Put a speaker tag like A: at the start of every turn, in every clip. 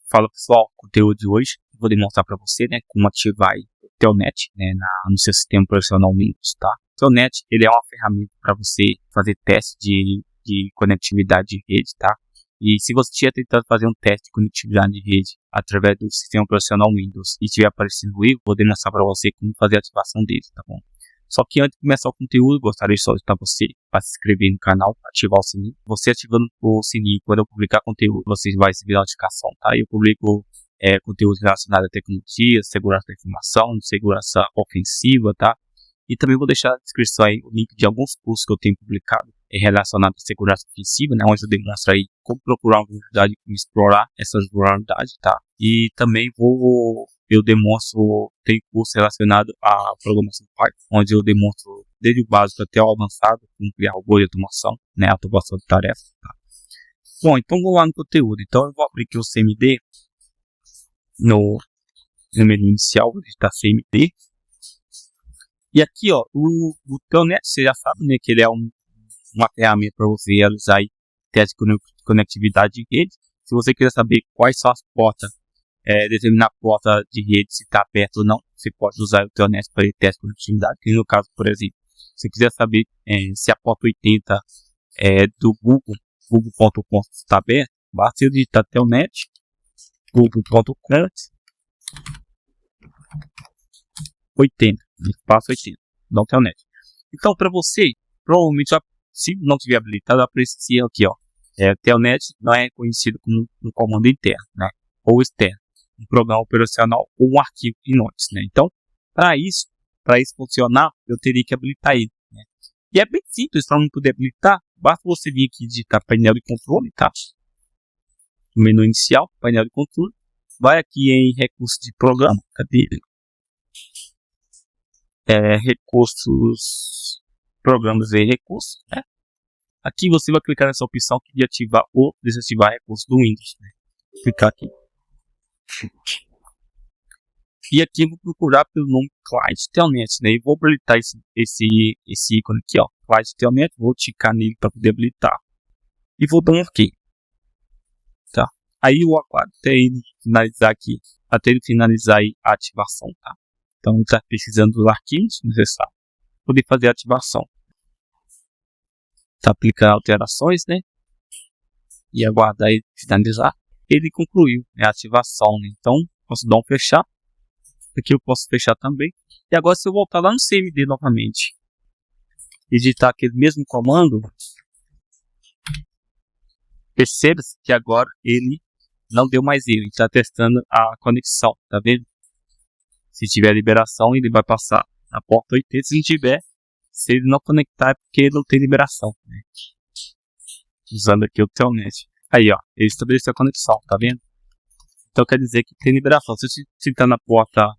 A: Fala pessoal, o conteúdo de hoje eu vou demonstrar para você, né, como ativar aí o Telnet, né, no seu sistema operacional Windows, tá? O Telnet, ele é uma ferramenta para você fazer teste de conectividade de rede, tá? E se você tinha tentado fazer um teste de conectividade de rede através do sistema operacional Windows e tiver aparecendo erro, vou demonstrar para você como fazer a ativação dele, tá bom? Só que antes de começar o conteúdo, gostaria de solicitar você para se inscrever no canal, ativar o sininho. Você ativando o sininho, quando eu publicar conteúdo, você vai receber notificação, tá? Eu publico conteúdo relacionado à tecnologia, segurança da informação, segurança ofensiva, tá? E também vou deixar na descrição aí o link de alguns cursos que eu tenho publicado relacionados à segurança ofensiva, né? Onde eu demonstro aí como procurar uma vulnerabilidade e como explorar essas vulnerabilidades, tá? E também eu demonstro, tem curso relacionado à programação Python, onde eu demonstro desde o básico até o avançado, como criar robô de automação, né, automação de tarefas, tá? Bom, então vou lá no conteúdo. Então eu vou abrir aqui o CMD no menu inicial, vou digitar CMD. E aqui, ó, o Telnet, você já sabe, né, que ele é uma ferramenta para você realizar aí teste de conectividade de rede. Se você quiser saber quais são as portas, determinar a porta de rede, se está aberta ou não, você pode usar o Telnet para teste de conectividade. Que no caso, por exemplo, se você quiser saber se a porta 80 do google.com está aberta, basta eu digitar Telnet, google.com 80, espaço 80, dá um Telnet. Então, para você, provavelmente, se não tiver habilitado, aparecer aqui, ó, Telnet não é conhecido como um comando interno, né, ou externo, um programa operacional ou um arquivo Linux, né. Então, para isso funcionar, eu teria que habilitar ele, né. E é bem simples, para não poder habilitar, basta você vir aqui e digitar painel de controle, tá? No menu inicial, painel de controle, vai aqui em recursos de programa, cadê ele? Recursos, programas e recursos, né? Aqui você vai clicar nessa opção de ativar ou desativar recursos do Windows, né? Clicar aqui. E aqui eu vou procurar pelo nome Client Telnet, né? E vou habilitar esse ícone aqui, ó, Client Telnet, vou ticar nele para poder habilitar. E vou dar um OK. Tá? Aí eu aguardo até ele finalizar aqui, até ele finalizar aí a ativação, tá? Então ele está pesquisando os arquivos necessários para poder fazer a ativação. Está aplicando alterações, né? E aguardar ele finalizar. Ele concluiu, né, a ativação, né? Então posso dar um fechar. Aqui eu posso fechar também. E agora, se eu voltar lá no CMD novamente e digitar aquele mesmo comando, perceba-se que agora ele não deu mais erro. Ele está testando a conexão, tá vendo? Se tiver liberação, ele vai passar na porta 80. Se não tiver, se ele não conectar, é porque ele não tem liberação, né? Usando aqui o Telnet. Aí, ó, ele estabeleceu a conexão, tá vendo? Então quer dizer que tem liberação. Se eu tentar na porta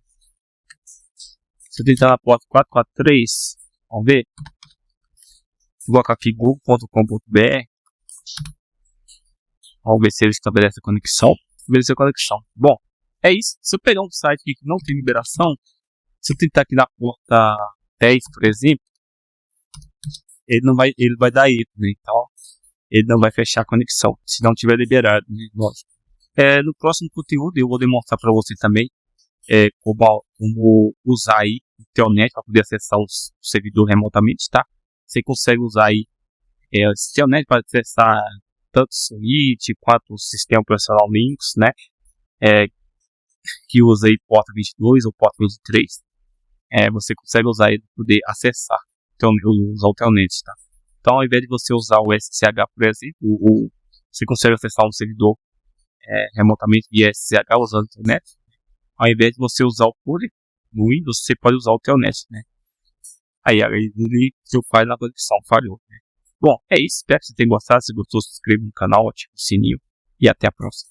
A: 443, vamos ver. Vou colocar aqui google.com.br. Vamos ver se ele estabelece a conexão. Estabeleceu a conexão. Bom, é isso. Se eu pegar um site que não tem liberação, se eu tentar aqui na porta 10, por exemplo, ele vai dar erro, né? Então, ele não vai fechar a conexão, se não tiver liberado, né? No próximo conteúdo eu vou demonstrar para você também como usar aí o Telnet para poder acessar o servidor remotamente, tá? Você consegue usar aí o Telnet para acessar tanto o Switch quanto o sistema operacional Linux, né? Que usa aí porta 22 ou porta 23. Você consegue usar ele para poder acessar usar o Telnet, tá? Então, ao invés de você usar o SSH, por exemplo, você consegue acessar um servidor remotamente via SSH usando o Telnet. Ao invés de você usar o Pure no Windows, você pode usar o Telnet, né? Aí ele faz na conexão, falhou, né? Bom, é isso. Espero que você tenha gostado. Se gostou, se inscreva no canal, ative o sininho e até a próxima.